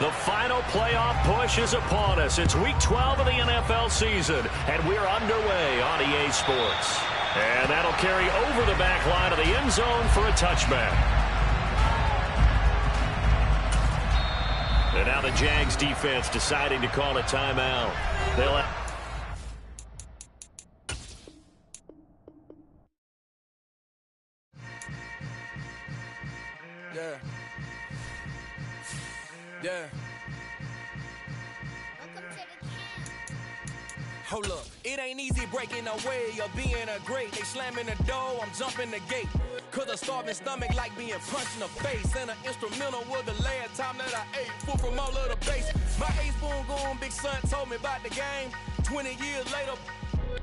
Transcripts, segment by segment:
The final playoff push is upon us. It's Week 12 of the NFL season, and we're underway on EA Sports. And that'll carry over the back line of the end zone for a touchback. And now the Jags defense deciding to call a timeout. They'll have... Yeah. Hold up, it ain't easy breaking away or being a great. They slamming the door, I'm jumping the gate. Cause a starving stomach like being punched in the face. And an instrumental was the last time that I ate food from all of the base. My ace boom goon, big son told me about the game. 20 years later,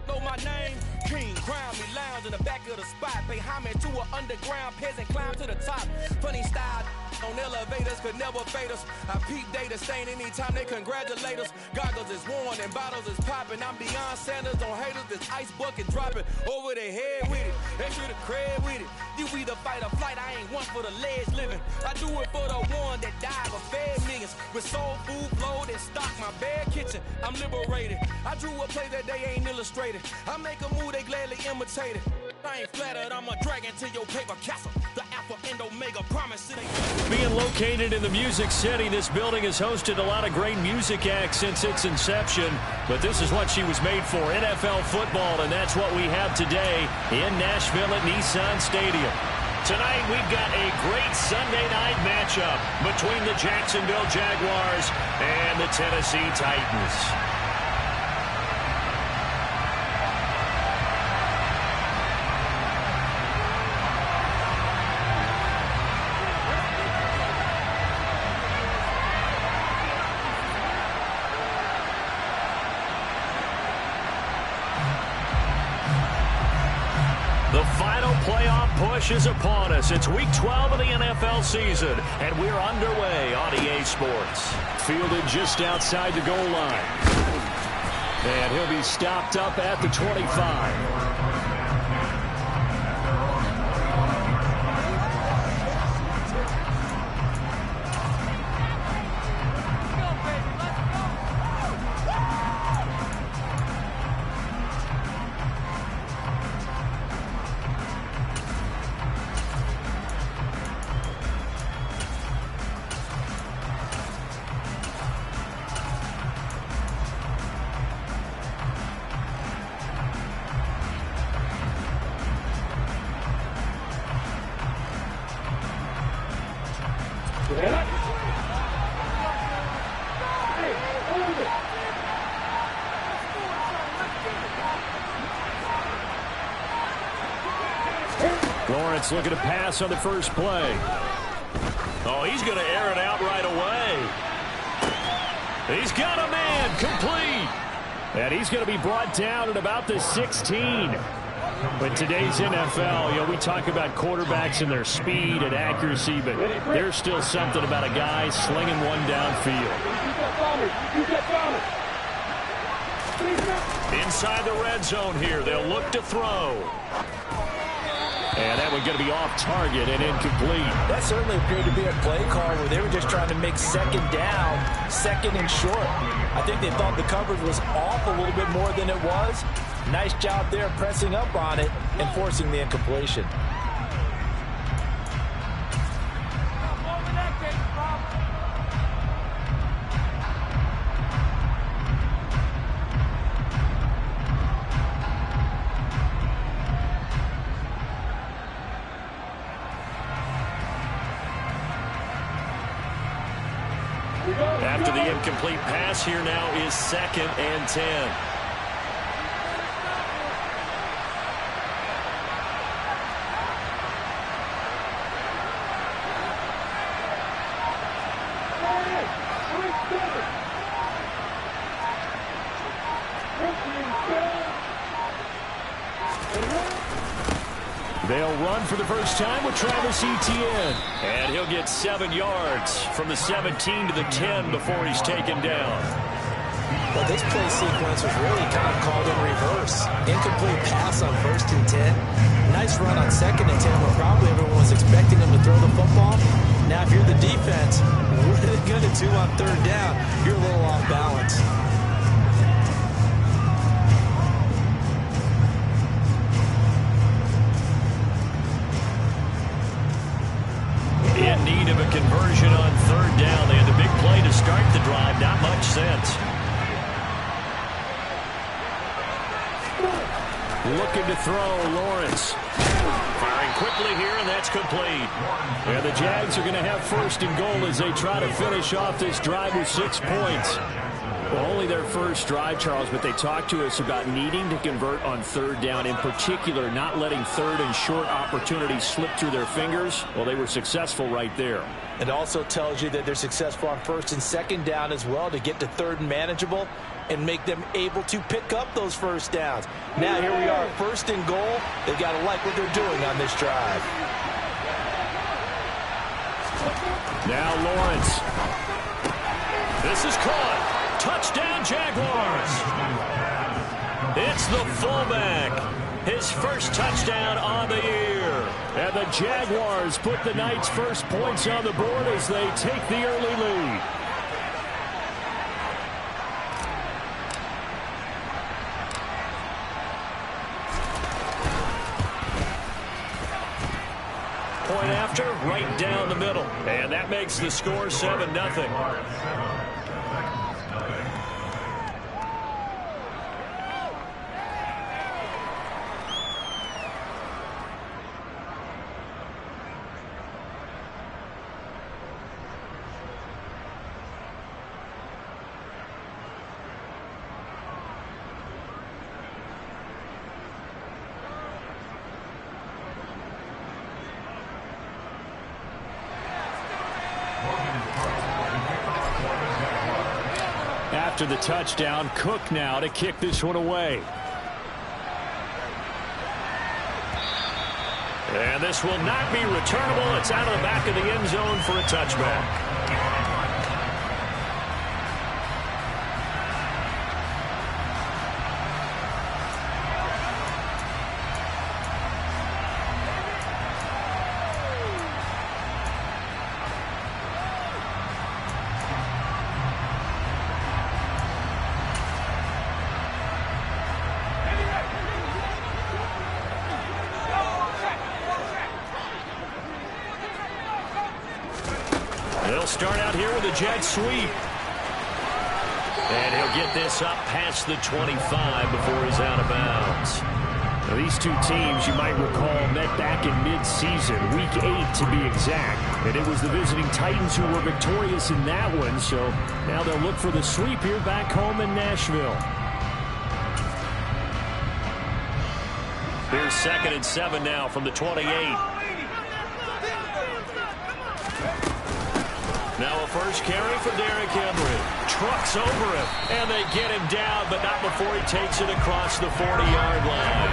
know my name. King, crown me, lounge in the back of the spot. Pay homage to an underground peasant, climb to the top. Funny style on elevators could never fade us. I peep data stain anytime they congratulate us. Goggles is worn and bottles is popping. I'm Deion Sanders on haters, this ice bucket dropping over their head with it. Extra the cred with it. You either fight or flight, I ain't one for the ledge living. I do it for the one that died or fed millions. With soul food flowed and stock my bare kitchen. I'm liberated. I drew a play that they ain't illustrated. I make a move, they gladly imitate it. I ain't flattered, I'm a dragon to your paper castle. The Alpha and Omega promise it ain't. Being located in the Music City, this building has hosted a lot of great music acts since its inception. But this is what she was made for, NFL football, and that's what we have today in Nashville at Nissan Stadium. Tonight, we've got a great Sunday night matchup between the Jacksonville Jaguars and the Tennessee Titans. The final playoff push is upon us. It's Week 12 of the NFL season, and we're underway on EA Sports. Fielded just outside the goal line. And he'll be stopped up at the 25. Lawrence looking to pass on the first play. Oh, he's going to air it out right away. He's got a man complete. And he's going to be brought down at about the 16. But today's NFL, we talk about quarterbacks and their speed and accuracy, but there's still something about a guy slinging one downfield. Inside the red zone here, they'll look to throw. And that one's going to be off target and incomplete. That certainly appeared to be a play call where they were just trying to make second down, second and short. I think they thought the coverage was off a little bit more than it was. Nice job there pressing up on it and forcing the incompletion. After the incomplete pass, here now is 2nd and 10. They'll run for the first time with Travis Etienne. And he'll get 7 yards from the 17 to the 10 before he's taken down. Well, this play sequence was really kind of called in reverse. Incomplete pass on 1st and 10. Nice run on 2nd and 10 where probably everyone was expecting him to throw the football. Now, if you're the defense, what are they going to do on third down? You're a little off balance. In need of a conversion on third down. They had the big play to start the drive. Not much sense. Looking to throw, Lawrence. Firing quickly here, and that's complete. And the Jags are going to have first and goal as they try to finish off this drive with 6 points. Well, only their first drive, Charles, but they talked to us about needing to convert on third down, in particular not letting third and short opportunities slip through their fingers. Well, they were successful right there. It also tells you that they're successful on first and second down as well to get to third and manageable and make them able to pick up those first downs. Now here we are, first and goal. They've got to like what they're doing on this drive. Now Lawrence. This is caught. Touchdown, Jaguars. It's the fullback. His first touchdown on the year. And the Jaguars put the night's first points on the board as they take the early lead. Point after, right down the middle. And that makes the score 7-0. After the touchdown, Cook now to kick this one away. And this will not be returnable. It's out of the back of the end zone for a touchback. They'll start out here with a jet sweep. And he'll get this up past the 25 before he's out of bounds. Now, these two teams, you might recall, met back in mid-season, week 8 to be exact. And it was the visiting Titans who were victorious in that one. So now they'll look for the sweep here back home in Nashville. Here's 2nd and 7 now from the 28. Now a first carry for Derrick Henry. Trucks over him, and they get him down, but not before he takes it across the 40-yard line.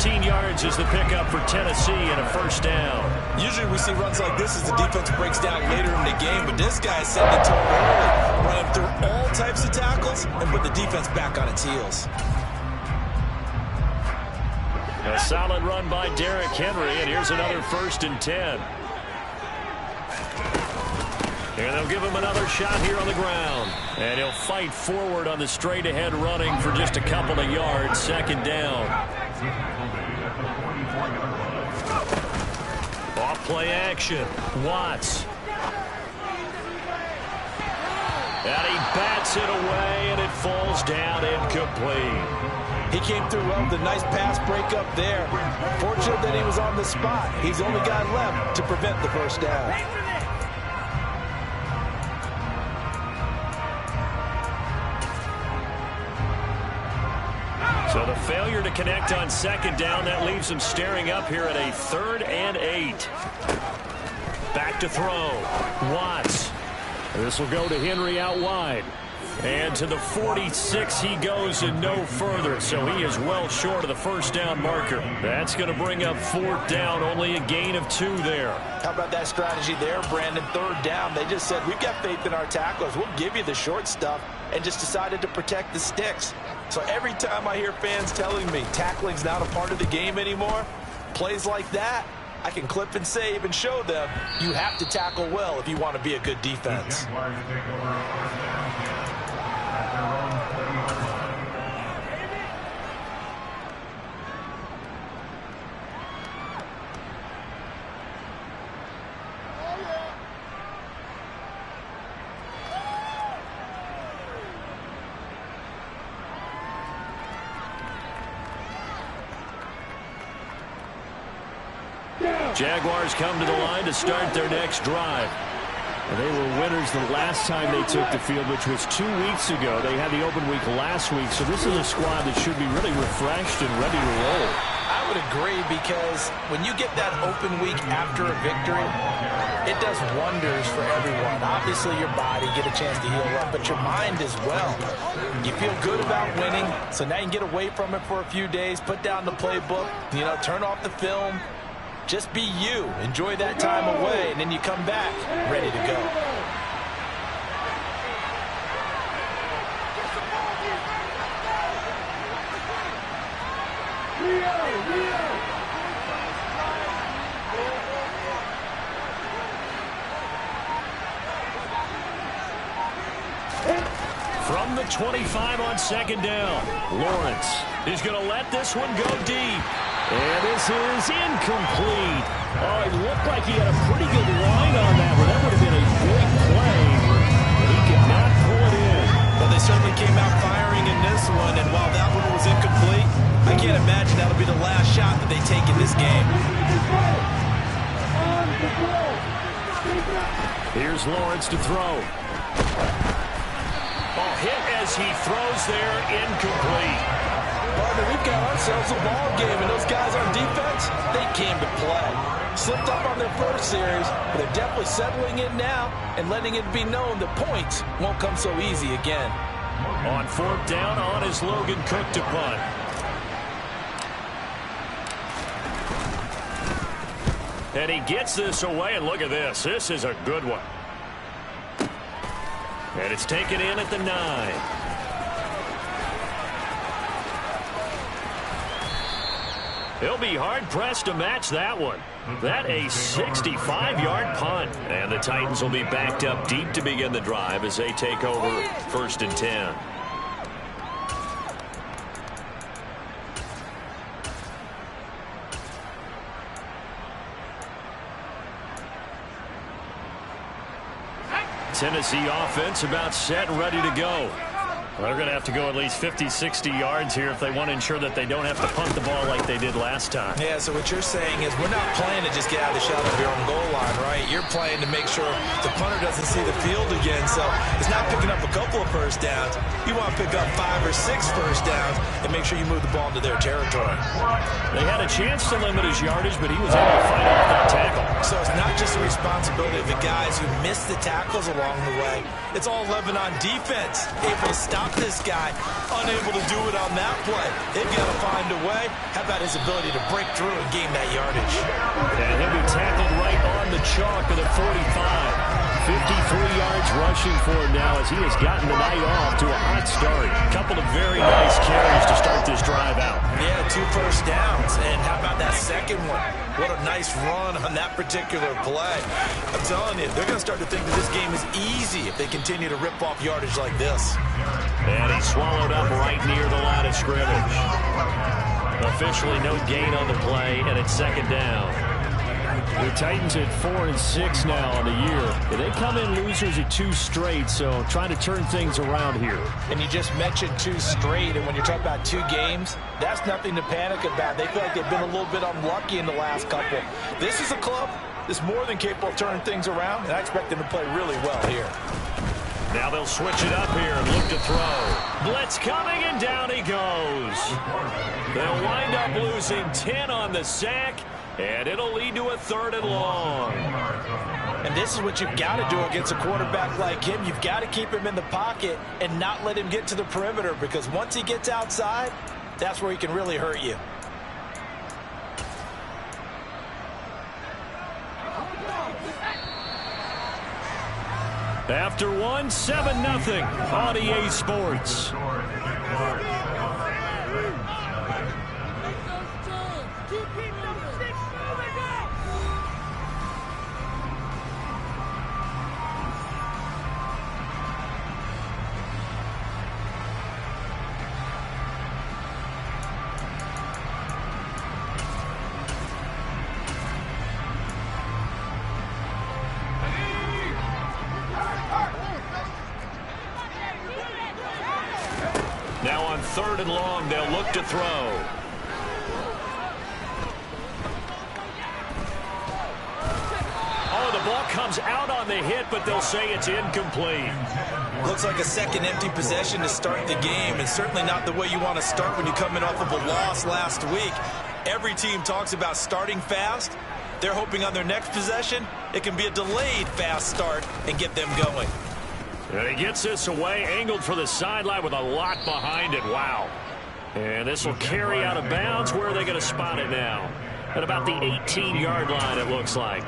13 yards is the pickup for Tennessee and a first down. Usually we see runs like this as the defense breaks down later in the game, but this guy's setting the tone early, running through all types of tackles and put the defense back on its heels. A solid run by Derrick Henry, and here's another 1st and 10. And they'll give him another shot here on the ground. And he'll fight forward on the straight-ahead running for just a couple of yards. 2nd down. Off play action. Watts. And he bats it away, and it falls down incomplete. He came through well with a nice pass breakup there. Fortunate that he was on the spot. He's the only guy left to prevent the first down. So the failure to connect on 2nd down, that leaves him staring up here at a 3rd and 8. Back to throw. Watts. This will go to Henry out wide. And to the 46 he goes and no further. So he is well short of the first down marker. That's going to bring up 4th down. Only a gain of 2 there. How about that strategy there, Brandon? 3rd down. They just said, we've got faith in our tacklers. We'll give you the short stuff, and just decided to protect the sticks. So every time I hear fans telling me tackling's not a part of the game anymore, plays like that, I can clip and save and show them you have to tackle well if you want to be a good defense. Jaguars come to the line to start their next drive. And they were winners the last time they took the field, which was 2 weeks ago. They had the open week last week, so this is a squad that should be really refreshed and ready to roll. I would agree, because when you get that open week after a victory, it does wonders for everyone. Obviously, your body get a chance to heal up, but your mind as well. You feel good about winning, so now you can get away from it for a few days, put down the playbook, turn off the film. Just be you. Enjoy that time away, and then you come back ready to go. From the 25 on second down, Lawrence is going to let this one go deep. And this is incomplete. Oh, it looked like he had a pretty good line on that one. That would have been a big play. But he could not pull it in. Well, they certainly came out firing in this one, and while that one was incomplete, I can't imagine that'll be the last shot that they take in this game. Here's Lawrence to throw. Oh, hit as he throws there, incomplete. Partner, we've got ourselves a ball game, and those guys on defense, they came to play. Slipped up on their first series, but they're definitely settling in now and letting it be known that points won't come so easy again. On fourth down, on is Logan Cook to punt. And he gets this away, and look at this. This is a good one. And it's taken in at the 9. He'll be hard-pressed to match that one. That a 65-yard punt. And the Titans will be backed up deep to begin the drive as they take over 1st and 10. Tennessee offense about set and ready to go. They're going to have to go at least 50, 60 yards here if they want to ensure that they don't have to punt the ball like they did last time. Yeah, so what you're saying is we're not playing to just get out of the shot of your own goal line, right? You're playing to make sure the punter doesn't see the field again. So it's not picking up a couple of first downs. You want to pick up 5 or 6 first downs and make sure you move the ball into their territory. They had a chance to limit his yardage, but he was able to fight off that tackle. So it's not just the responsibility of the guys who missed the tackles along the way. It's all 11 on defense, able to stop this guy, unable to do it on that play. They've got to find a way. How about his ability to break through and gain that yardage? And he'll be tackled right on the chalk of the 45. 53 yards rushing for him now as he has gotten the night off to a hot start. A couple of very nice carries to start this drive out. Yeah, 2 first downs. And how about that second one? What a nice run on that particular play. I'm telling you, they're going to start to think that this game is easy if they continue to rip off yardage like this. And he swallowed up right near the line of scrimmage. Officially no gain on the play, and it's 2nd down. The Titans at 4-6 now on the year. They come in losers at 2 straight, so trying to turn things around here. And you just mentioned 2 straight, and when you're talking about 2 games, that's nothing to panic about. They feel like they've been a little bit unlucky in the last couple. This is a club that's more than capable of turning things around, and I expect them to play really well here. Now they'll switch it up here and look to throw. Blitz coming, and down he goes. They'll wind up losing 10 on the sack. And it'll lead to a 3rd and long. And this is what you've got to do against a quarterback like him. You've got to keep him in the pocket and not let him get to the perimeter, because once he gets outside, that's where he can really hurt you. After 7-0 on EA Sports. 3rd and long. They'll look to throw. The ball comes out on the hit, but they'll say it's incomplete. Looks like a second empty possession to start the game, and certainly not the way you want to start when you're coming off of a loss last week. Every team talks about starting fast. They're hoping on their next possession, it can be a delayed fast start and get them going. And he gets this away, angled for the sideline with a lot behind it. Wow. And this will carry out of bounds. Where are they going to spot it now? At about the 18-yard line, it looks like.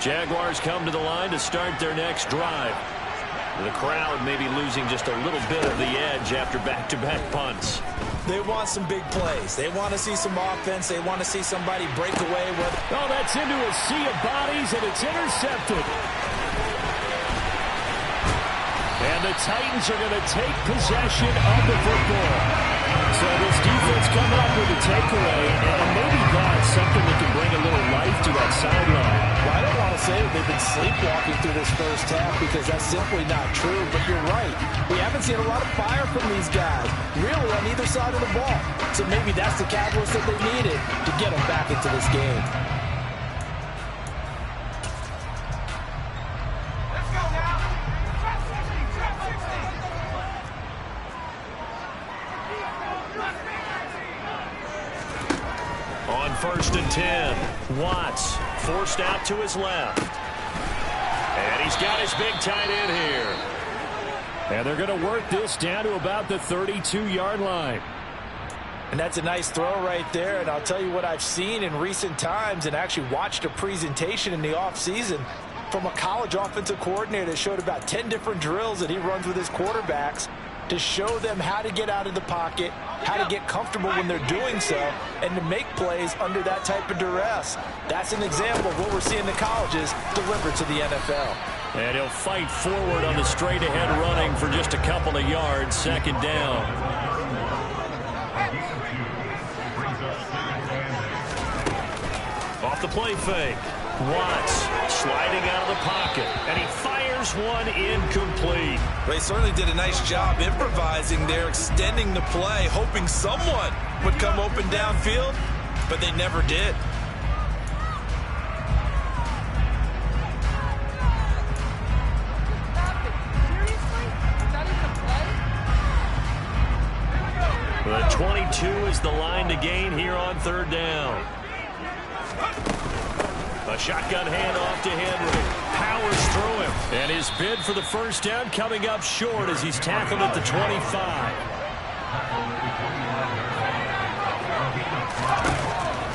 Jaguars come to the line to start their next drive. The crowd may be losing just a little bit of the edge after back-to-back punts. They want some big plays. They want to see some offense. They want to see somebody break away. Oh, that's into a sea of bodies, and it's intercepted. And the Titans are going to take possession of the football. So this defense coming up with a takeaway, and maybe that's something that can bring a little life to that sideline. Well, I don't want to say that they've been sleepwalking through this first half because that's simply not true, but you're right. We haven't seen a lot of fire from these guys, really on either side of the ball. So maybe that's the catalyst that they needed to get them back into this game. On 1st and 10, Watts forced out to his left. And he's got his big tight end here. And they're going to work this down to about the 32-yard line. And that's a nice throw right there. And I'll tell you what I've seen in recent times and actually watched a presentation in the offseason from a college offensive coordinator that showed about 10 different drills that he runs with his quarterbacks to show them how to get out of the pocket, how to get comfortable when they're doing so, and to make plays under that type of duress. That's an example of what we're seeing the colleges deliver to the NFL. And he'll fight forward on the straight-ahead running for just a couple of yards, 2nd down. Off the play fake. Watts sliding out of the pocket, and he fires one incomplete. They certainly did a nice job improvising there, extending the play, hoping someone would come open downfield, but they never did. The 22 is the line to gain here on 3rd down. A shotgun handoff to Henry. Powers through him. And his bid for the first down coming up short as he's tackled at the 25.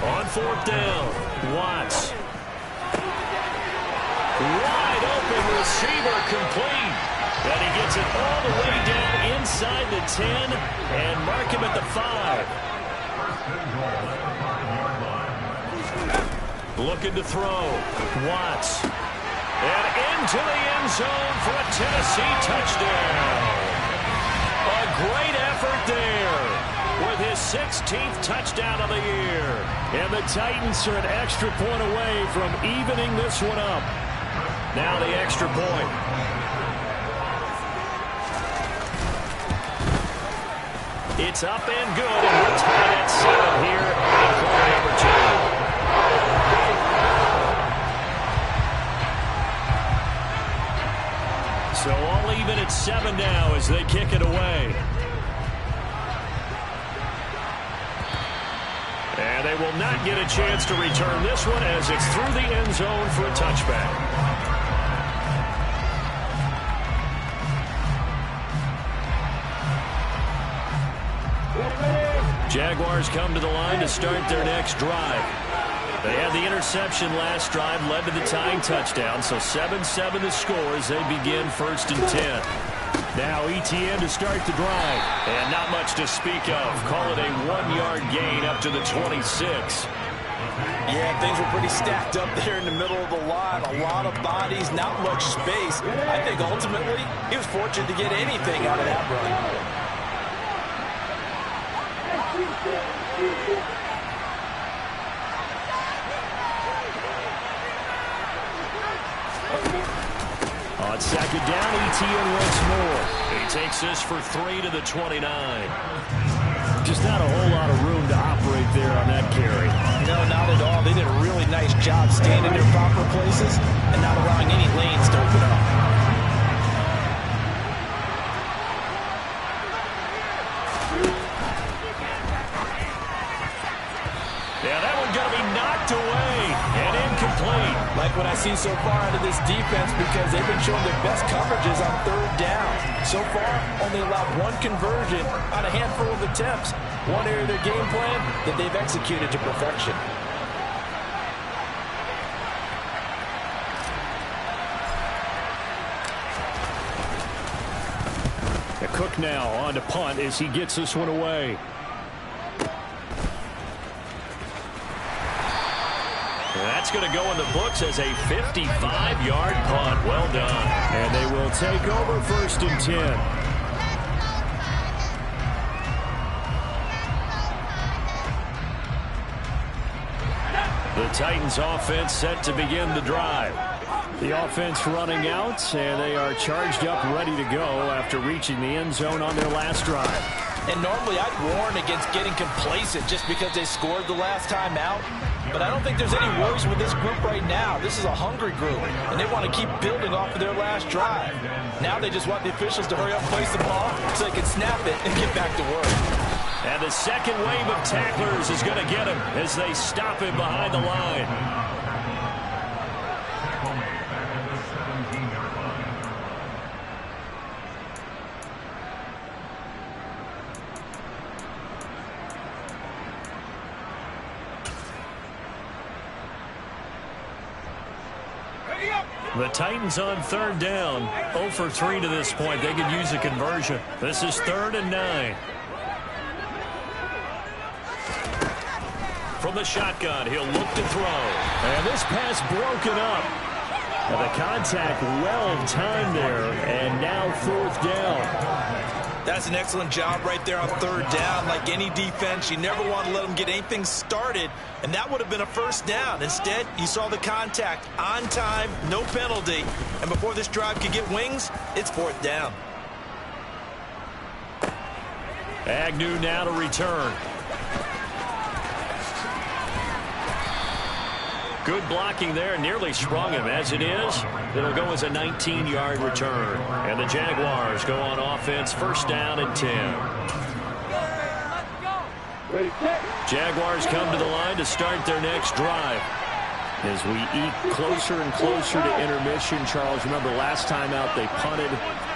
On 4th down, Watts. Wide open receiver complete. And he gets it all the way down inside the 10 and mark him at the 5. Looking to throw. Watts. And into the end zone for a Tennessee touchdown. A great effort there with his 16th touchdown of the year. And the Titans are an extra point away from evening this one up. Now the extra point. It's up and good, and we're tied at 7 here in quarter number 2. So all even at 7 now as they kick it away. And they will not get a chance to return this one as it's through the end zone for a touchback. Jaguars come to the line to start their next drive. They had the interception last drive, led to the tying touchdown, so 7-7 the score as they begin 1st and 10. Now ETN to start the drive. And not much to speak of. Call it a 1-yard gain up to the 26. Yeah, things were pretty stacked up there in the middle of the line. A lot of bodies, not much space. I think ultimately he was fortunate to get anything out of that run. On second down, ETN once more. He takes this for 3 to the 29. Just not a whole lot of room to operate there on that carry. No, not at all. They did a really nice job staying in their proper places and not allowing any lanes to open up. Yeah, that one going to be knocked away and incomplete. Like what I see so far out of this defense, because they've been showing their best coverages on third down. So far, only allowed one conversion on a handful of attempts. One area of their game plan that they've executed to perfection. Cook now on to punt as he gets this one away. That's going to go in the books as a 55-yard punt. Well done. And they will take over 1st and 10. The Titans offense set to begin the drive. The offense running out, and they are charged up, ready to go after reaching the end zone on their last drive. And normally I'd warn against getting complacent just because they scored the last time out. But I don't think there's any worries with this group right now. This is a hungry group, and they want to keep building off of their last drive. Now they just want the officials to hurry up and place the ball so they can snap it and get back to work. And the second wave of tacklers is going to get him as they stop him behind the line. The Titans on third down. 0 for 3 to this point. They could use a conversion. This is 3rd and 9. From the shotgun, he'll look to throw. And this pass broken up. And the contact well timed there. And now 4th down. That's an excellent job right there on third down. Like any defense, you never want to let them get anything started, and that would have been a 1st down. Instead, you saw the contact on time, no penalty, and before this drive could get wings, it's 4th down. Agnew now to return. Good blocking there, nearly sprung him. As it is, it'll go as a 19-yard return. And the Jaguars go on offense, 1st down and 10. Jaguars come to the line to start their next drive. As we eke closer and closer to intermission, Charles, remember last time out they punted.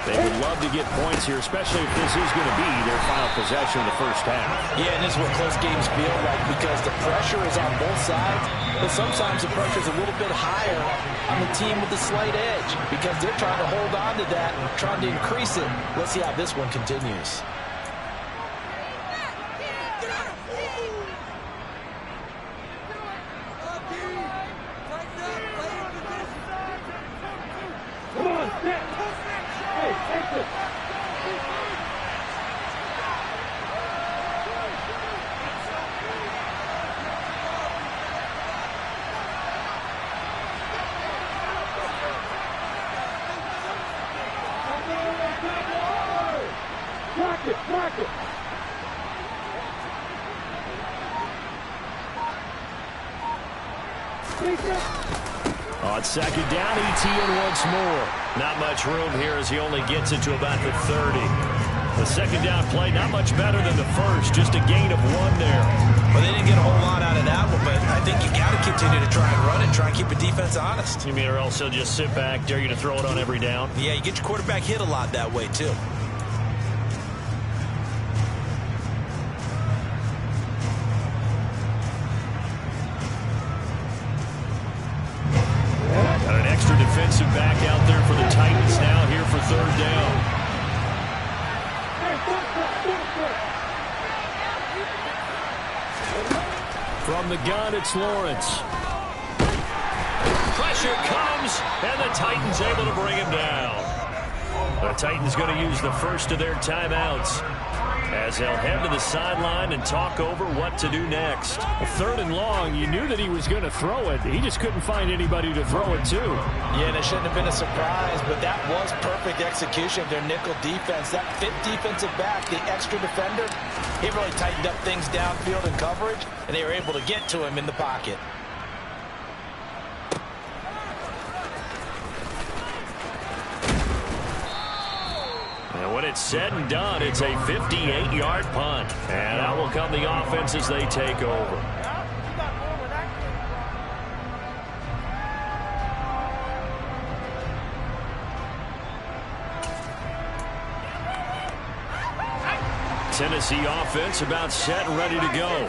They would love to get points here, especially if this is going to be their final possession of the 1st half. Yeah, and this is what close games feel like because the pressure is on both sides, but sometimes the pressure is a little bit higher on the team with the slight edge because they're trying to hold on to that and trying to increase it. Let's see how this one continues. On second down, ETN once more. Not much room here as he only gets it to about the 30. The second down play, not much better than the first, just a gain of 1 there. Well, they didn't get a whole lot out of that one, but I think you got to continue to try and run it, try and keep the defense honest. You mean or else he'll just sit back, dare you to throw it on every down? Yeah, you get your quarterback hit a lot that way, too. Got an extra defensive back out there for the Titans now here for 3rd down. From the gun, it's Lawrence. Pressure comes, and the Titans able to bring him down. The Titans going to use the first of their timeouts as they'll head to the sideline and talk over what to do next. A 3rd and long, you knew that he was going to throw it. He just couldn't find anybody to throw it to. Yeah, and it shouldn't have been a surprise, but that was perfect execution of their nickel defense. That 5th defensive back, the extra defender, he really tightened up things downfield in coverage, and they were able to get to him in the pocket. And when it's said and done, it's a 58-yard punt. And out will come the offense as they take over. Tennessee offense about set and ready to go.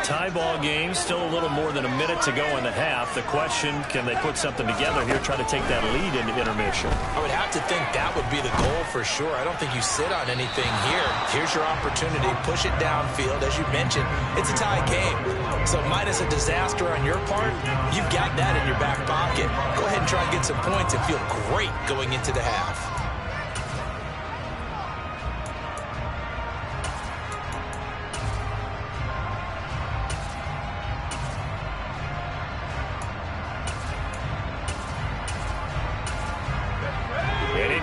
Tie ball game, still a little more than a minute to go in the half. The question, can they put something together here, try to take that lead into intermission? I would have to think that would be the goal for sure. I don't think you sit on anything here. Here's your opportunity. Push it downfield. As you mentioned, it's a tie game. So minus a disaster on your part, you've got that in your back pocket. Go ahead and try and get some points and feel great going into the half.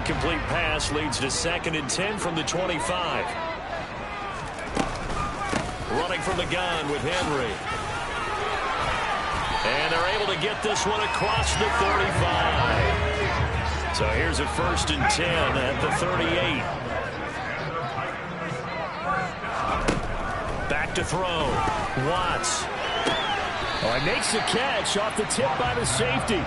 Complete pass leads to 2nd and 10 from the 25. Running from the gun with Henry. And they're able to get this one across the 35. So here's a 1st and 10 at the 38. Back to throw. Watts. Oh, he makes the catch off the tip by the safety.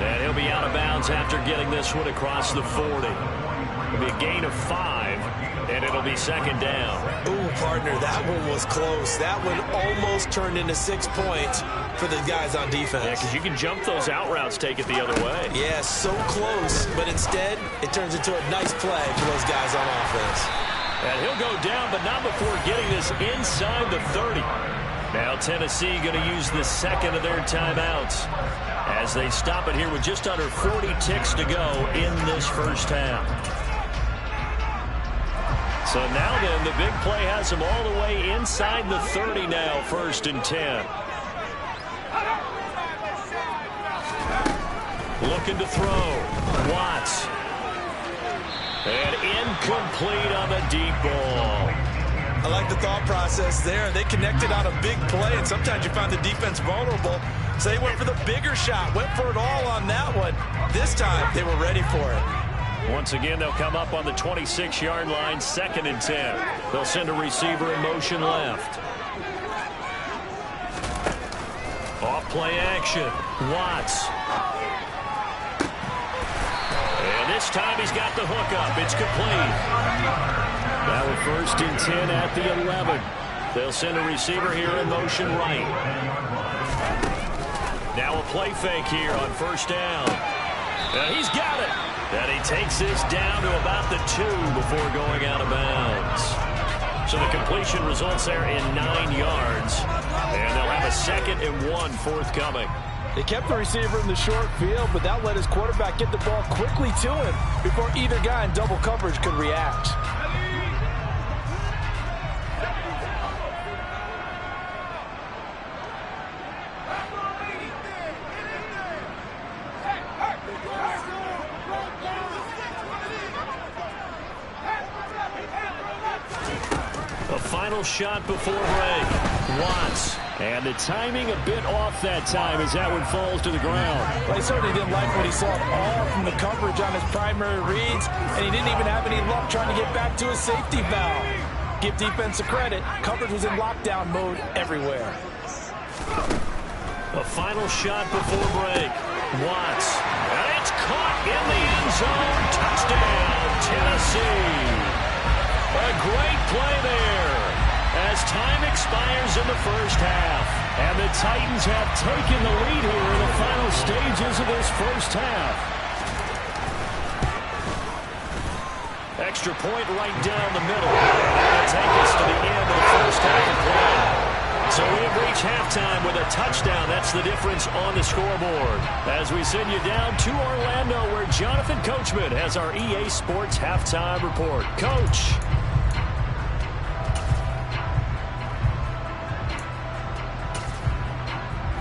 And he'll be out of bounds after getting this one across the 40. It'll be a gain of 5, and it'll be 2nd down. Ooh, partner, that one was close. That one almost turned into 6 points for the guys on defense. Yeah, because you can jump those out routes, take it the other way. Yeah, so close, but instead, it turns into a nice play for those guys on offense. And he'll go down, but not before getting this inside the 30. Now Tennessee going to use the 2nd of their timeouts as they stop it here with just under 40 ticks to go in this first half. So now then, the big play has them all the way inside the 30 now, 1st and 10. Looking to throw. Watts. And incomplete on the deep ball. I like the thought process there. They connected on a big play, and sometimes you find the defense vulnerable. So they went for the bigger shot, went for it all on that one. This time, they were ready for it. Once again, they'll come up on the 26-yard line, 2nd and 10. They'll send a receiver in motion left. Off play action. Watts. And this time he's got the hook up. It's complete. Now a 1st and 10 at the 11. They'll send a receiver here in motion right. Now a play fake here on 1st down. And he's got it. And he takes this down to about the 2 before going out of bounds. So the completion results there in 9 yards. And they'll have a 2nd and 1 forthcoming. They kept the receiver in the short field, but that let his quarterback get the ball quickly to him before either guy in double coverage could react. Final shot before break. Watts. And the timing a bit off that time as that one falls to the ground. Well, he certainly didn't like what he saw at all from the coverage on his primary reads, and he didn't even have any luck trying to get back to his safety valve. Give defense a credit. Coverage was in lockdown mode everywhere. A final shot before break. Watts. And it's caught in the end zone. Touchdown, Tennessee. A great play there as time expires in the first half. And the Titans have taken the lead here in the final stages of this first half. Extra point right down the middle. That'll take us to the end of the first half of play. So we have reached halftime with a touchdown. That's the difference on the scoreboard. As we send you down to Orlando, where Jonathan Coachman has our EA Sports Halftime Report. Coach.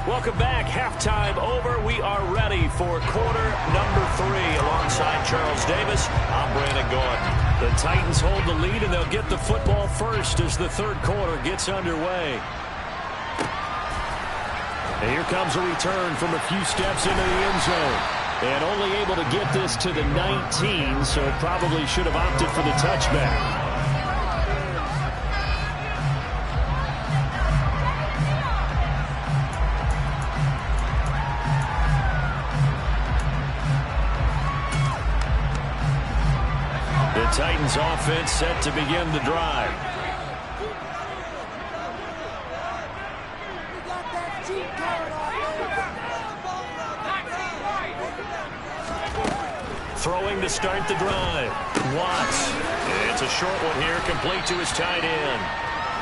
Welcome back. Halftime over. We are ready for quarter number 3. Alongside Charles Davis, I'm Brandon Gaudin. The Titans hold the lead, and they'll get the football first as the third quarter gets underway. And here comes a return from a few steps into the end zone. And only able to get this to the 19, so probably should have opted for the touchback. Titans offense set to begin the drive. Throwing to start the drive. Watts. It's a short one here, complete to his tight end.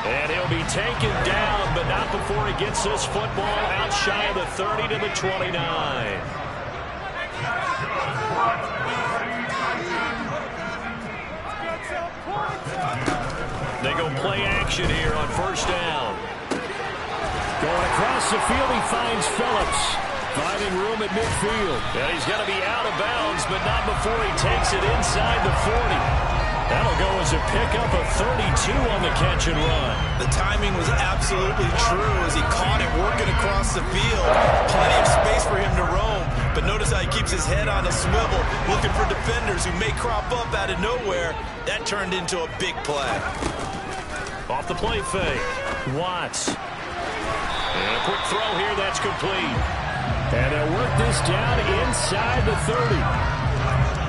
And he'll be taken down, but not before he gets this football out shy of the 30 to the 29. They go play action here on first down. Going across the field, he finds Phillips. Finding room at midfield. And he's going to be out of bounds, but not before he takes it inside the 40. That'll go as a pickup of 32 on the catch and run. The timing was absolutely true as he caught it working across the field. Plenty of space for him to roam. But notice how he keeps his head on a swivel, looking for defenders who may crop up out of nowhere. That turned into a big play. Off the play fake. Watts. And a quick throw here. That's complete. And they'll work this down inside the 30.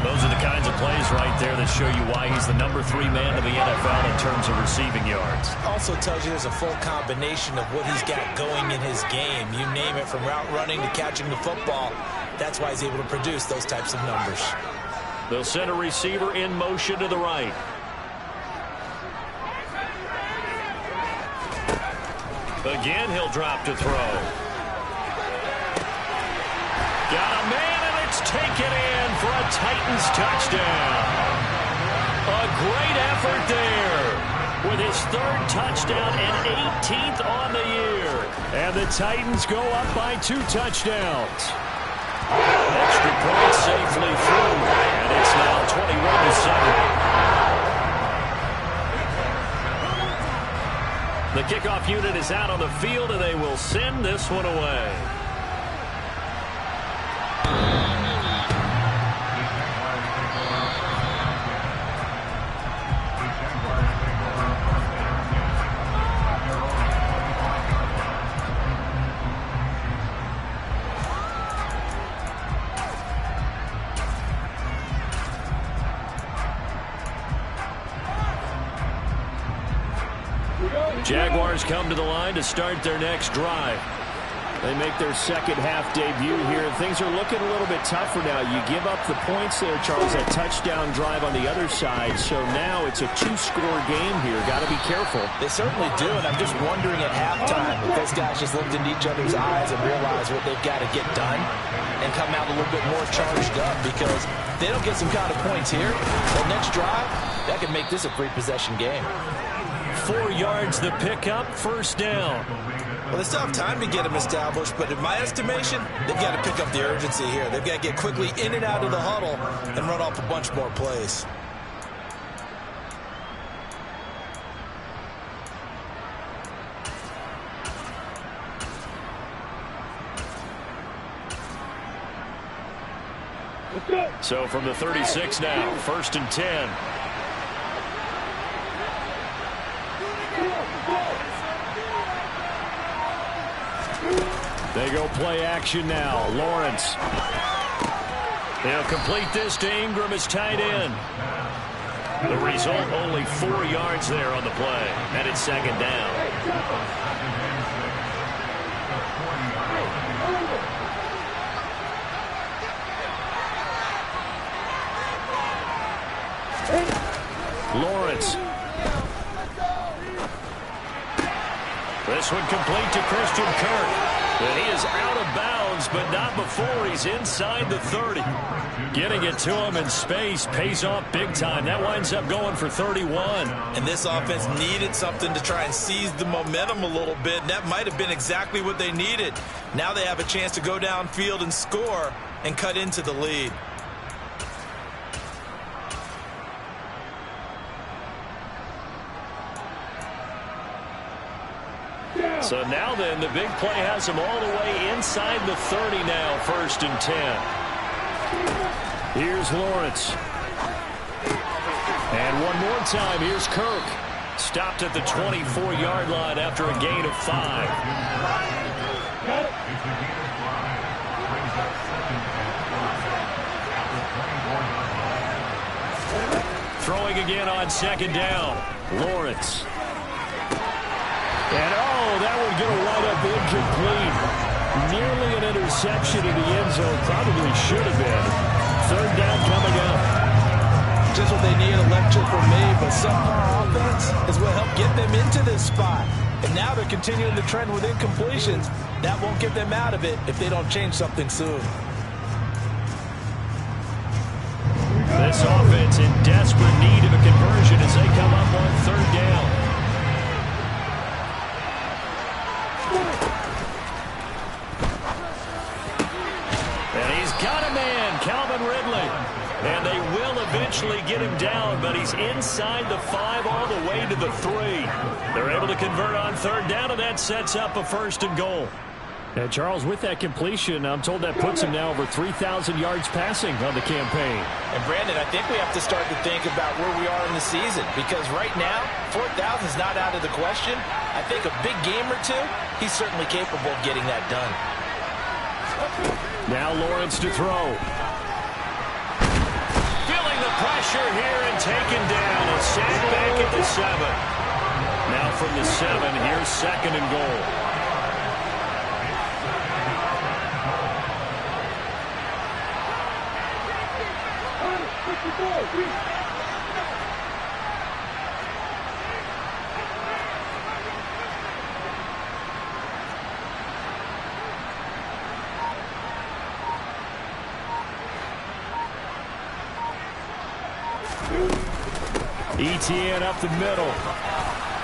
Those are the kinds of plays right there that show you why he's the number 3 man of the NFL in terms of receiving yards. Also tells you there's a full combination of what he's got going in his game. You name it, from route running to catching the football. That's why he's able to produce those types of numbers. They'll send a receiver in motion to the right. Again, he'll drop to throw. Got a man, and it's taken in for a Titans touchdown. A great effort there with his 3rd touchdown and 18th on the year. And the Titans go up by 2 touchdowns. Extra point safely through, and it's now 21-7. The kickoff unit is out on the field, and they will send this one away. Jaguars come to the line to start their next drive. They make their second half debut here, and things are looking a little bit tougher now. You give up the points there, Charles, that touchdown drive on the other side, so now it's a 2-score game here. Got to be careful. They certainly do, and I'm just wondering at halftime if those guys just looked into each other's eyes and realized what they've got to get done and come out a little bit more charged up, because if they don't get some kind of points here, the next drive, that could make this a 3-possession game. 4 yards the pickup, first down. Well, they still have time to get them established, but in my estimation, they've got to pick up the urgency here. They've got to get quickly in and out of the huddle and run off a bunch more plays. So from the 36 now, 1st and 10. They go play action now. Lawrence. They'll complete this to Ingram as tight end. The result, only 4 yards there on the play. And it's 2nd down. Lawrence. This one complete to Christian Kirk. And he is out of bounds, but not before he's inside the 30. Getting it to him in space pays off big time. That winds up going for 31. And this offense needed something to try and seize the momentum a little bit. And that might have been exactly what they needed. Now they have a chance to go downfield and score and cut into the lead. So now then, the big play has him all the way inside the 30 now, 1st and 10. Here's Lawrence. And one more time, here's Kirk. Stopped at the 24-yard line after a gain of 5. Throwing again on 2nd down. Lawrence. And, that one going to wind up incomplete. Nearly an interception in the end zone. Probably should have been. 3rd down coming up. Just what they need, a lecture from me, but subpar offense is what helped get them into this spot. And now they're continuing the trend with incompletions. That won't get them out of it if they don't change something soon. This offense in desperate need of a conversion as they come up on 3rd down. Calvin Ridley. And they will eventually get him down, but he's inside the 5 all the way to the 3. They're able to convert on 3rd down, and that sets up a 1st and goal. And Charles, with that completion, I'm told that puts him now over 3,000 yards passing on the campaign. And Brandon, I think we have to start to think about where we are in the season, because right now, 4,000 is not out of the question. I think a big game or two, he's certainly capable of getting that done. Now Lawrence to throw. Feeling the pressure here and taken down. A sack back at the 7. Now from the 7, here's 2nd and goal. Etienne up the middle.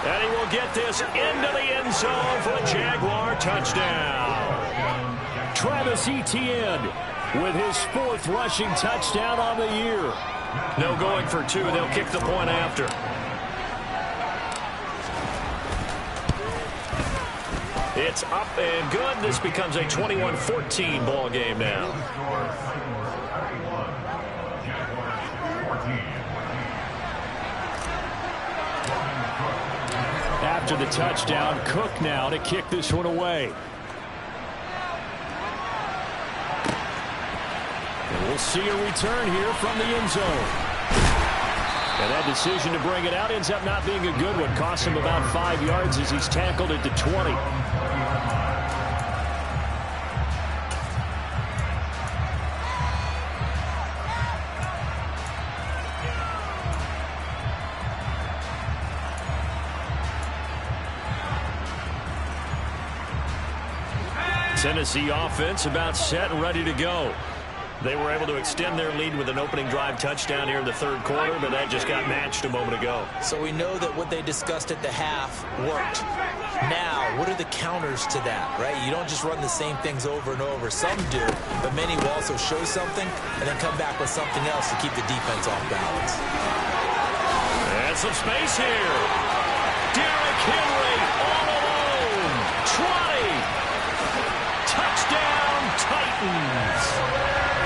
And he will get this into the end zone for a Jaguar touchdown. Travis Etienne with his 4th rushing touchdown on the year. No going for 2. They'll kick the point after. It's up and good. This becomes a 21-14 ball game now. After the touchdown, Cook now to kick this one away. And we'll see a return here from the end zone. And that decision to bring it out ends up not being a good one. Costs him about 5 yards as he's tackled at the 20. Tennessee offense about set and ready to go. They were able to extend their lead with an opening drive touchdown here in the 3rd quarter, but that just got matched a moment ago. So we know that what they discussed at the half worked. Now, what are the counters to that, right? You don't just run the same things over and over. Some do, but many will also show something and then come back with something else to keep the defense off balance. And some space here. Derrick Henry all alone. 20. Touchdown, Titans.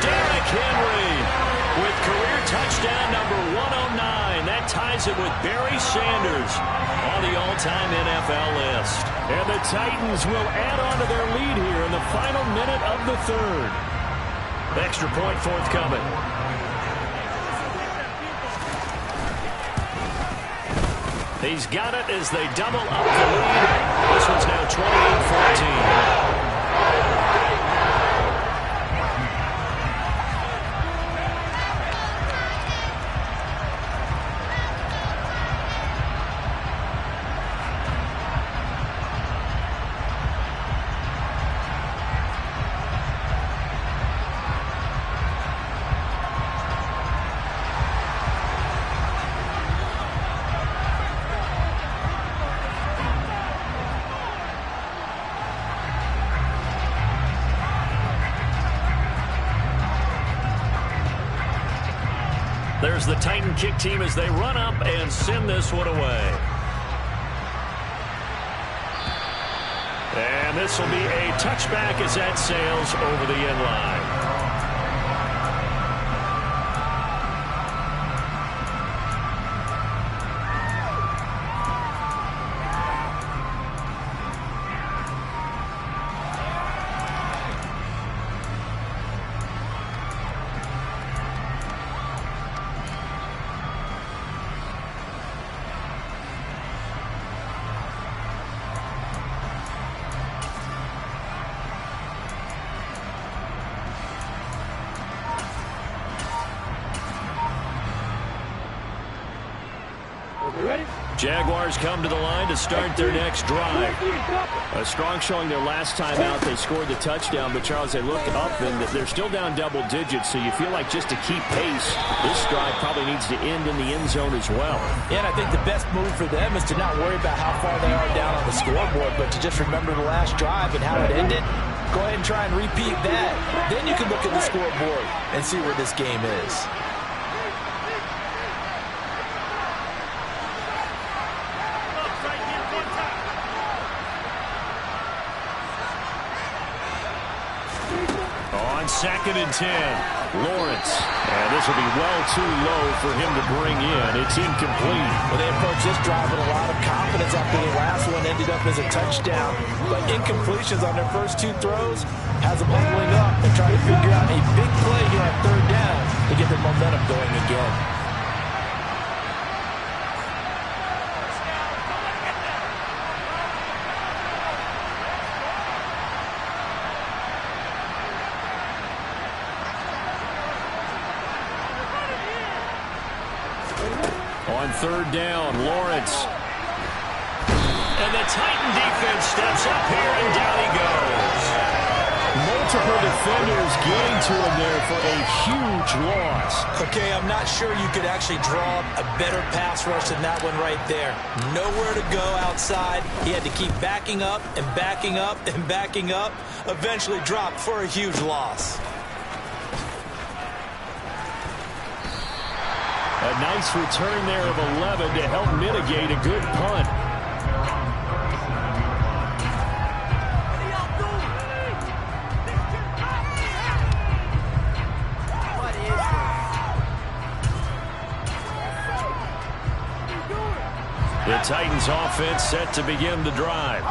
Derrick Henry with career touchdown number 109. That ties it with Barry Sanders on the all-time NFL list. And the Titans will add on to their lead here in the final minute of the 3rd. Extra point forthcoming. He's got it as they double up the lead. This one's now 28-14. there's the Titan kick team as they run up and send this one away. And this will be a touchback as that sails over the end line. Jaguars come to the line to start their next drive. A strong showing their last time out. They scored the touchdown, but Charles, they look up and they're still down double digits, so you feel like just to keep pace, this drive probably needs to end in the end zone as well. Yeah, and I think the best move for them is to not worry about how far they are down on the scoreboard, but to just remember the last drive and how it ended. Go ahead and try and repeat that. Then you can look at the scoreboard and see where this game is. Second and 10. Lawrence. And this will be well too low for him to bring in. It's incomplete. Well, they approached this drive with a lot of confidence after the last one ended up as a touchdown. But incompletions on their first two throws has them humbling up and trying to figure out a big play here on third down to get their momentum going again. On third down, Lawrence. And the Titan defense steps up here, and down he goes. Multiple defenders getting to him there for a huge loss. Okay, I'm not sure you could actually draw a better pass rush than that one right there. Nowhere to go outside. He had to keep backing up and backing up and backing up. Eventually dropped for a huge loss. A nice return there of 11 to help mitigate a good punt. The Titans offense set to begin the drive.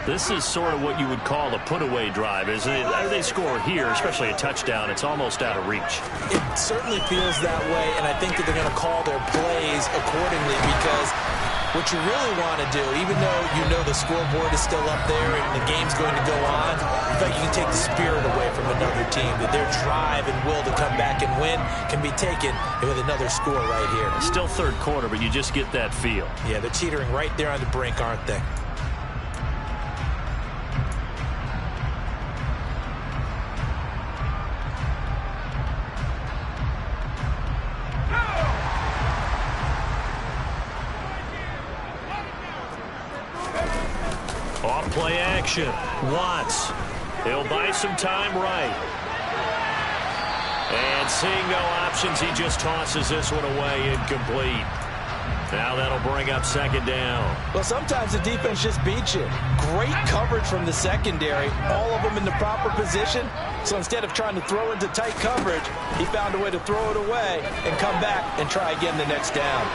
This is sort of what you would call a put-away drive, isn't it? They score here, especially a touchdown. It's almost out of reach. It certainly feels that way, and I think that they're going to call their plays accordingly because what you really want to do, even though you know the scoreboard is still up there and the game's going to go on, in fact, you can take the spirit away from another team, that their drive and will to come back and win can be taken with another score right here. It's still third quarter, but you just get that feel. Yeah, they're teetering right there on the brink, aren't they? Play action. Watts. He'll buy some time right. And seeing no options, he just tosses this one away, incomplete. Now that'll bring up second down. Well, sometimes the defense just beats you. Great coverage from the secondary. All of them in the proper position. So instead of trying to throw into tight coverage, he found a way to throw it away and come back and try again the next down.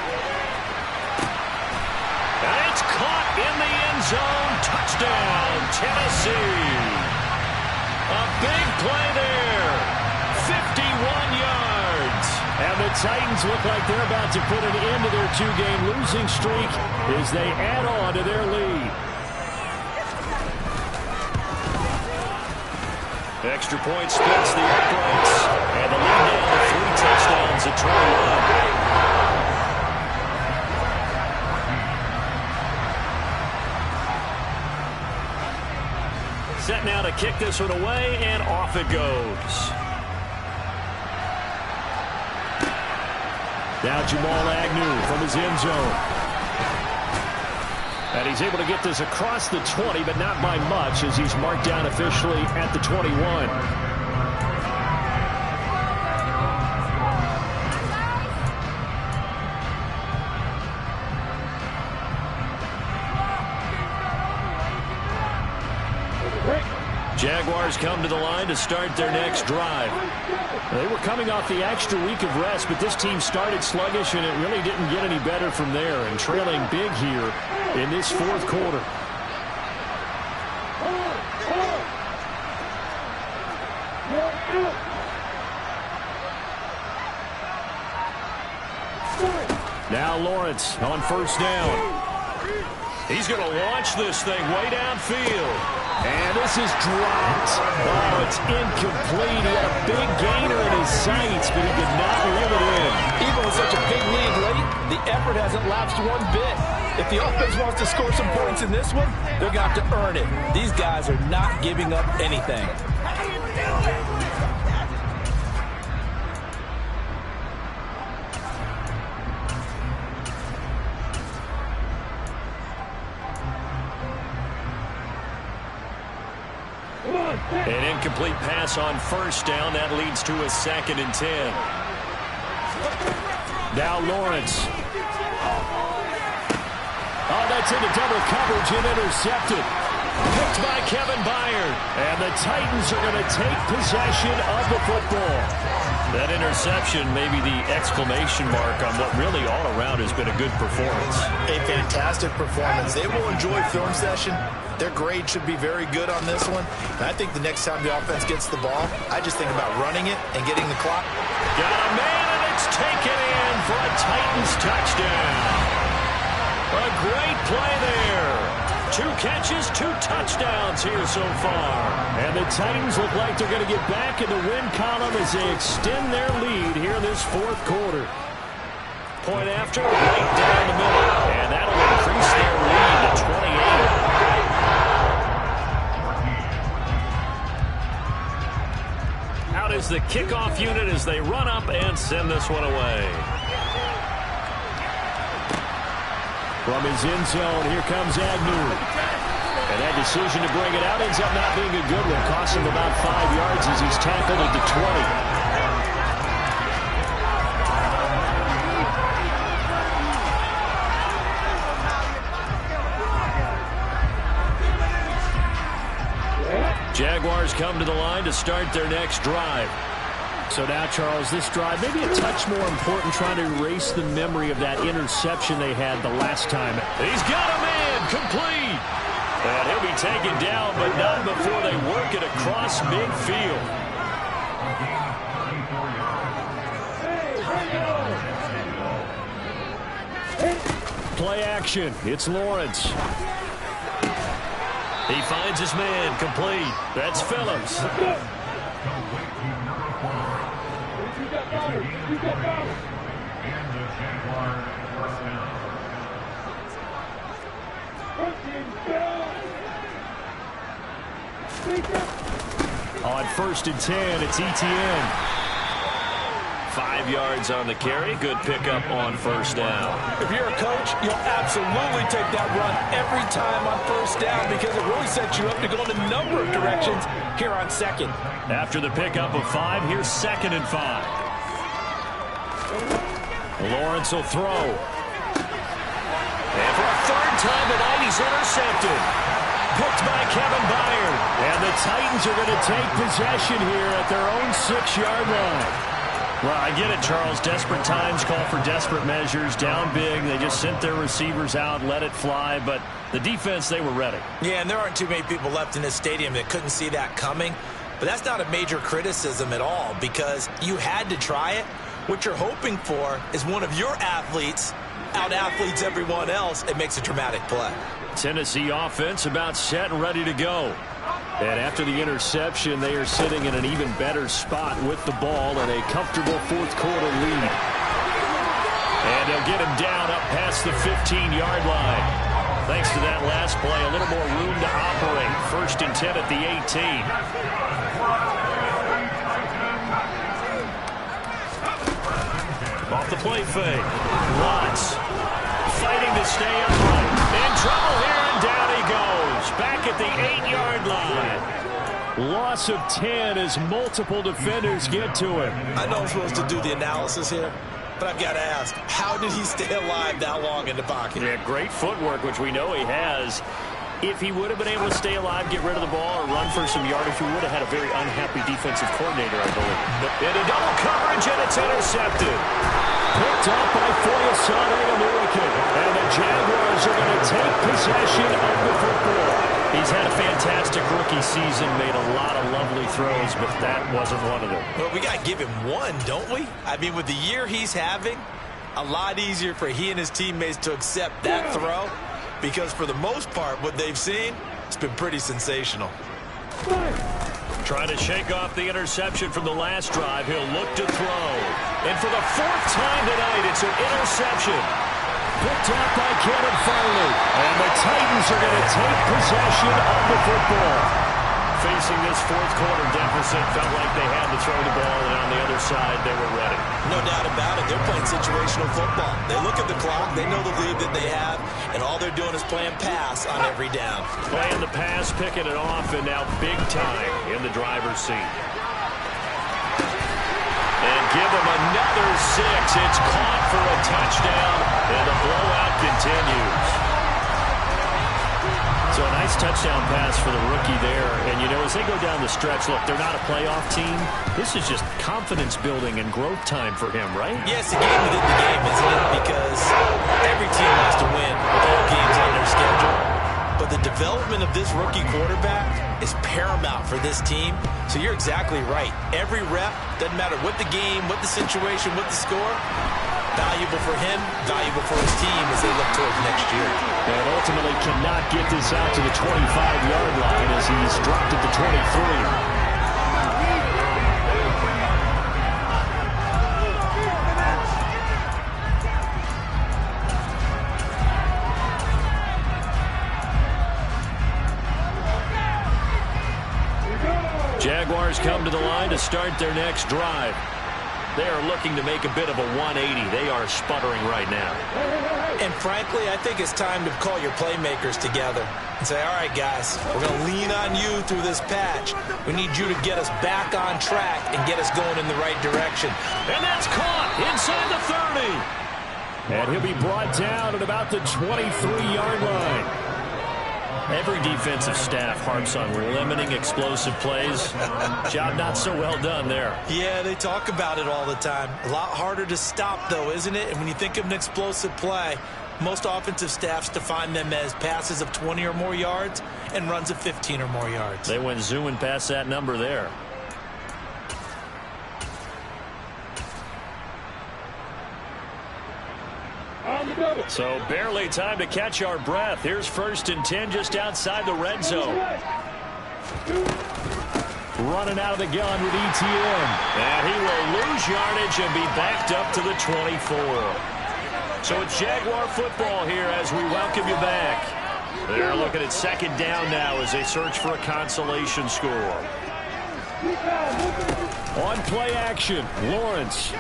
And it's caught in the end zone. Touchdown, Tennessee. A big play there. 51 yards. And the Titans look like they're about to put an end to their two-game losing streak as they add on to their lead. Extra point splits the uprights. And the lead down to 3 touchdowns at 21. Set now to kick this one away, and off it goes. Now Jamal Agnew from his end zone. And he's able to get this across the 20, but not by much, as he's marked down officially at the 21. Jaguars come to the line to start their next drive. They were coming off the extra week of rest, but this team started sluggish, and it really didn't get any better from there, and trailing big here in this fourth quarter. Now Lawrence on first down. He's going to launch this thing way downfield. And this is dropped. Oh, it's incomplete. He had a big gainer in his sights, but he did not reel it in. Even with such a big lead late, the effort hasn't lapsed one bit. If the offense wants to score some points in this one, they're going to have to earn it. These guys are not giving up anything. An incomplete pass on first down. That leads to a 2nd and 10. Now Lawrence. Oh, that's into double coverage and intercepted. Picked by Kevin Byard. And the Titans are going to take possession of the football. That interception may be the exclamation mark on what really all around has been a good performance. A fantastic performance. They will enjoy film session. Their grade should be very good on this one. And I think the next time the offense gets the ball, I just think about running it and getting the clock. Got a man, and it's taken in for a Titans touchdown. A great play there. 2 catches, 2 touchdowns here so far. And the Titans look like they're going to get back in the win column as they extend their lead here in this fourth quarter. Point after, right down the middle. And that'll increase their lead to 28. Out is the kickoff unit as they run up and send this one away. From his end zone, here comes Agnew. And that decision to bring it out ends up not being a good one. Costs him about 5 yards as he's tackled at the 20. Jaguars come to the line to start their next drive. So now, Charles, this drive maybe a touch more important, trying to erase the memory of that interception they had the last time. He's got a man, complete. And he'll be taken down, but not before they work it across midfield. Play action. It's Lawrence. He finds his man, complete. That's Phillips. On 1st and 10, it's ETN. 5 yards on the carry. Good pickup on first down. If you're a coach, you'll absolutely take that run every time on first down because it really sets you up to go in a number of directions here on second. After the pickup of 5, here's 2nd and 5. Lawrence will throw. And for a 3rd time tonight, he's intercepted. Picked by Kevin Byard. And the Titans are going to take possession here at their own 6-yard line. Well, I get it, Charles. Desperate times call for desperate measures. Down big. They just sent their receivers out, let it fly. But the defense, they were ready. Yeah, and there aren't too many people left in this stadium that couldn't see that coming. But that's not a major criticism at all because you had to try it. What you're hoping for is one of your athletes out-athletes everyone else and makes a dramatic play. Tennessee offense about set and ready to go. And after the interception, they are sitting in an even better spot with the ball and a comfortable fourth quarter lead. And they'll get him down up past the 15-yard line. Thanks to that last play, a little more room to operate. 1st and 10 at the 18. Off the play fake. Watts fighting to stay upright. In trouble here, and down he goes. Back at the 8-yard line. Loss of 10 as multiple defenders get to him. I know I'm supposed to do the analysis here, but I've got to ask, how did he stay alive that long in the pocket? Yeah, great footwork, which we know he has. If he would have been able to stay alive, get rid of the ball, or run for some yardage, he would have had a very unhappy defensive coordinator, I believe. Into double coverage, and it's intercepted. Picked up by Foyesade Oluokun. And the Jaguars are going to take possession of the football. He's had a fantastic rookie season, made a lot of lovely throws, but that wasn't one of them. Well, we got to give him one, don't we? I mean, with the year he's having, a lot easier for he and his teammates to accept that throw, because for the most part, what they've seen, it's been pretty sensational. Trying to shake off the interception from the last drive. He'll look to throw. And for the fourth time tonight, it's an interception. Picked up by Caleb Farley. And the Titans are going to take possession of the football. Facing this fourth quarter deficit, felt like they had to throw the ball, and on the other side, they were ready. No doubt about it. They're playing situational football. They look at the clock. They know the lead that they have, and all they're doing is playing pass on every down. Playing the pass, picking it off, and now big time in the driver's seat. And give them another 6. It's caught for a touchdown, and the blowout continues. So a nice touchdown pass for the rookie there. And, you know, as they go down the stretch, look, they're not a playoff team. This is just confidence building and growth time for him, right? Yes, a game within the game, isn't it? Because every team wants to win all games on their schedule. But the development of this rookie quarterback is paramount for this team. So you're exactly right. Every rep, doesn't matter what the game, what the situation, what the score, valuable for him, valuable for his team as they look towards next year. And ultimately cannot get this out to the 25-yard line as he's dropped at the 23. Jaguars come to the line to start their next drive. They are looking to make a bit of a 180. They are sputtering right now. And frankly, I think it's time to call your playmakers together and say, all right, guys, we're going to lean on you through this patch. We need you to get us back on track and get us going in the right direction. And that's caught inside the 30. And he'll be brought down at about the 23-yard line. Every defensive staff harps on limiting explosive plays. Job not so well done there. Yeah, they talk about it all the time. A lot harder to stop, though, isn't it? And when you think of an explosive play, most offensive staffs define them as passes of 20 or more yards and runs of 15 or more yards. They went zooming past that number there. So barely time to catch our breath. Here's 1st and 10 just outside the red zone. Running out of the gun with Etienne. And he will lose yardage and be backed up to the 24. So it's Jaguar football here as we welcome you back. They're looking at 2nd down now as they search for a consolation score. On play action, Lawrence.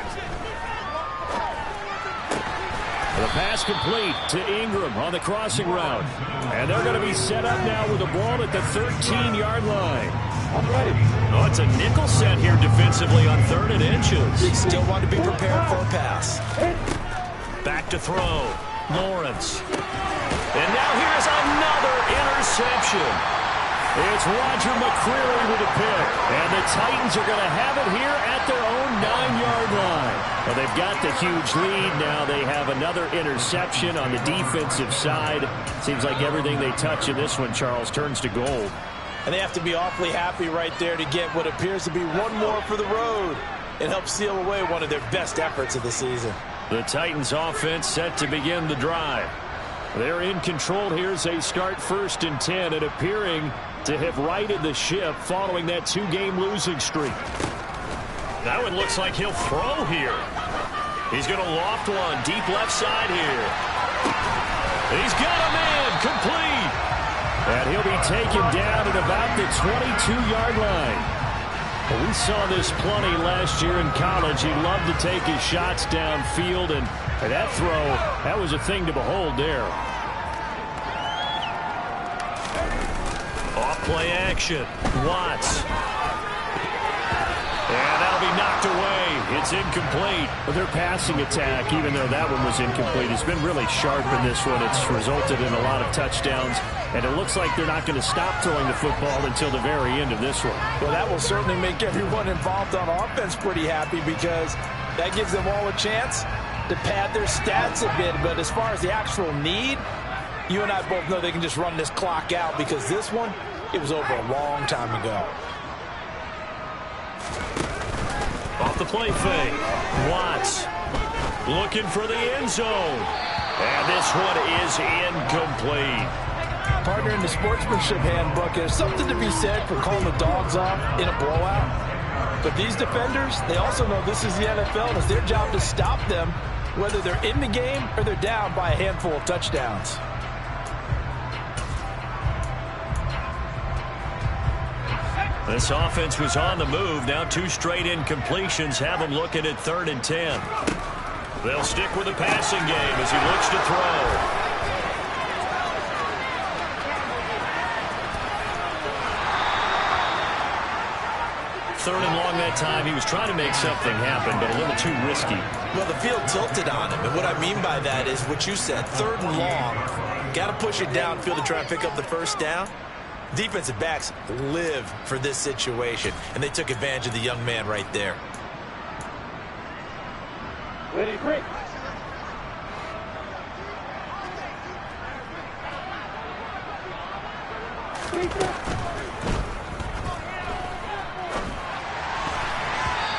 The pass complete to Ingram on the crossing route. And they're going to be set up now with the ball at the 13-yard line. Oh, it's a nickel set here defensively on 3rd and inches. They still want to be prepared for a pass. Back to throw. Lawrence. And now here's another interception. It's Roger McCreary with a pick. And the Titans are going to have it here at their own 9-yard line. Well, they've got the huge lead. Now they have another interception on the defensive side. Seems like everything they touch in this one, Charles, turns to gold. And they have to be awfully happy right there to get what appears to be one more for the road and help seal away one of their best efforts of the season. The Titans offense set to begin the drive. They're in control here as they start 1st and 10 and appearing to have righted the ship following that 2-game losing streak. That one looks like he'll throw here. He's going to loft one deep left side here. He's got a man complete. And he'll be taken down at about the 22-yard line. Well, we saw this plenty last year in college. He loved to take his shots downfield, and that throw, that was a thing to behold there. Off play action. Watts. And that'll be knocked away. It's It's incomplete. Well, their passing attack, even though that one was incomplete, has been really sharp in this one. It's resulted in a lot of touchdowns, and it looks like they're not going to stop throwing the football until the very end of this one. Well, that will certainly make everyone involved on offense pretty happy because that gives them all a chance to pad their stats a bit. But as far as the actual need, you and I both know they can just run this clock out because this one, it was over a long time ago. Off the play fake. Watts looking for the end zone. And this one is incomplete. Partner, in the sportsmanship handbook, there's something to be said for calling the dogs off in a blowout. But these defenders, they also know this is the NFL, and it's their job to stop them, whether they're in the game or they're down by a handful of touchdowns. This offense was on the move. Now 2 straight incompletions have them looking at 3rd and 10. They'll stick with the passing game as he looks to throw. Third and long that time. He was trying to make something happen, but a little too risky. Well, the field tilted on him, and what I mean by that is what you said, 3rd and long. Got to push it downfield to try and pick up the first down. Defensive backs live for this situation, and they took advantage of the young man right there. Ready, break.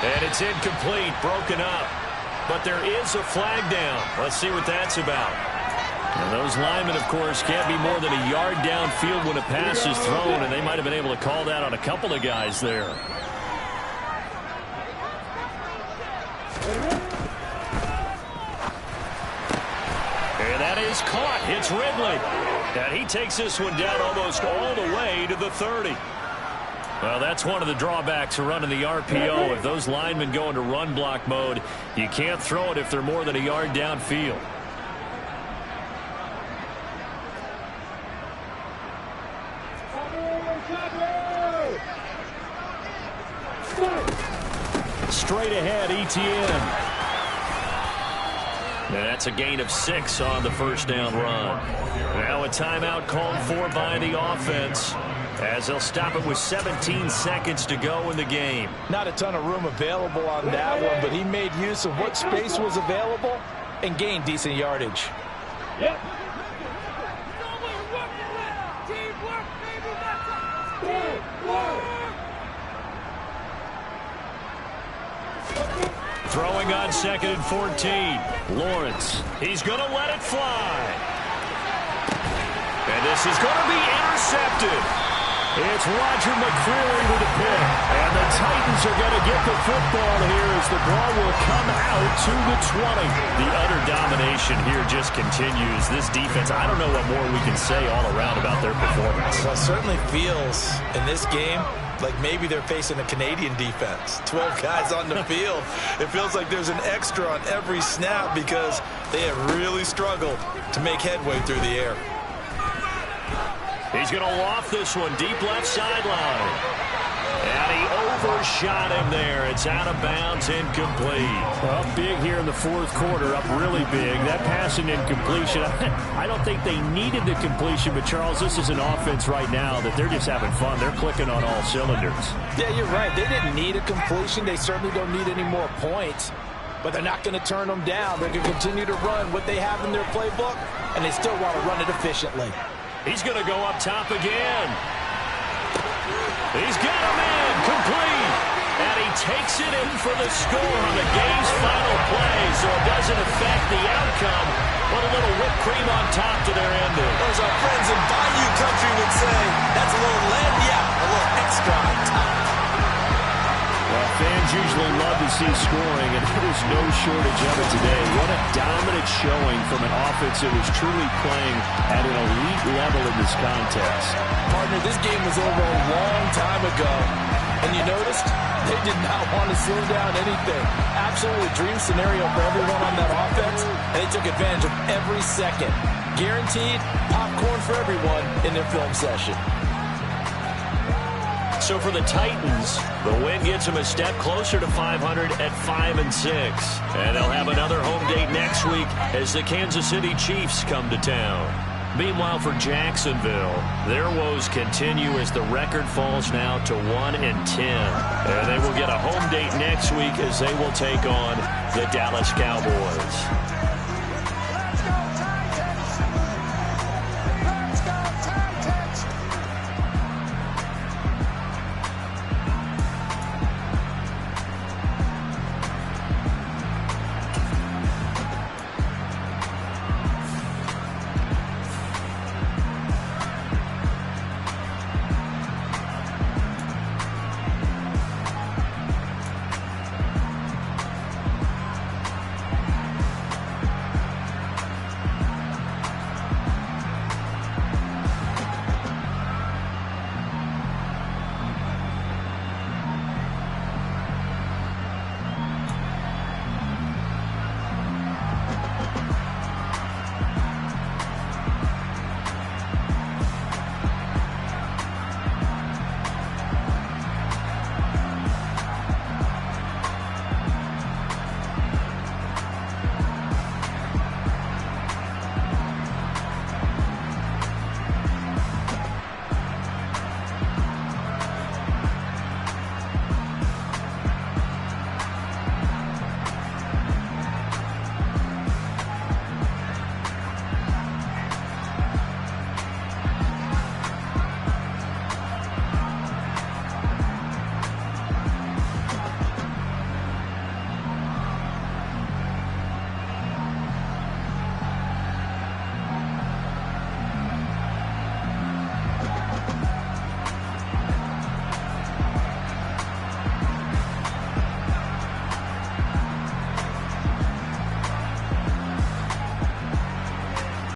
And it's incomplete, broken up. But there is a flag down. Let's see what that's about. And those linemen, of course, can't be more than a yard downfield when a pass is thrown, and they might have been able to call that on a couple of guys there. And that is caught. It's Ridley. And he takes this one down almost all the way to the 30. Well, that's one of the drawbacks of running the RPO. If those linemen go into run block mode, you can't throw it if they're more than a yard downfield. Straight ahead, ETN. And that's a gain of 6 on the first down run. Now a timeout called for by the offense as they'll stop it with 17 seconds to go in the game. Not a ton of room available on that one, but he made use of what space was available and gained decent yardage. Yep. Throwing on 2nd and 14. Lawrence. He's going to let it fly. And this is going to be intercepted. It's Roger McCreary with the pick. And the Titans are going to get the football here as the ball will come out to the 20. The utter domination here just continues. This defense, I don't know what more we can say all around about their performance. Well, it certainly feels in this game like maybe they're facing a Canadian defense. 12 guys on the field. It feels like there's an extra on every snap because they have really struggled to make headway through the air. He's going to loft this one deep left sideline. And he overshot him there. It's out of bounds, incomplete. Well, big here in the 4th quarter, up really big. That passing incompletion, I don't think they needed the completion, but Charles, this is an offense right now that they're just having fun. They're clicking on all cylinders. Yeah, you're right. They didn't need a completion. They certainly don't need any more points, but they're not going to turn them down. They're going to continue to run what they have in their playbook, and they still want to run it efficiently. He's going to go up top again. He's got a man complete. And he takes it in for the score on the game's final play, so it doesn't affect the outcome. But a little whipped cream on top to their ending. Or as our friends in Bayou Country would say, that's a little lead, yeah, a little extra on top. Well, fans usually love to see scoring, and there's no shortage of it today. What a dominant showing from an offense that was truly playing at an elite level in this contest. Partner, this game was over a long time ago, and you noticed they did not want to slow down anything. Absolutely dream scenario for everyone on that offense, and they took advantage of every second. Guaranteed popcorn for everyone in their film session. So for the Titans, the win gets them a step closer to 500 at 5-6. And they'll have another home date next week as the Kansas City Chiefs come to town. Meanwhile, for Jacksonville, their woes continue as the record falls now to 1-10. And they will get a home date next week as they will take on the Dallas Cowboys.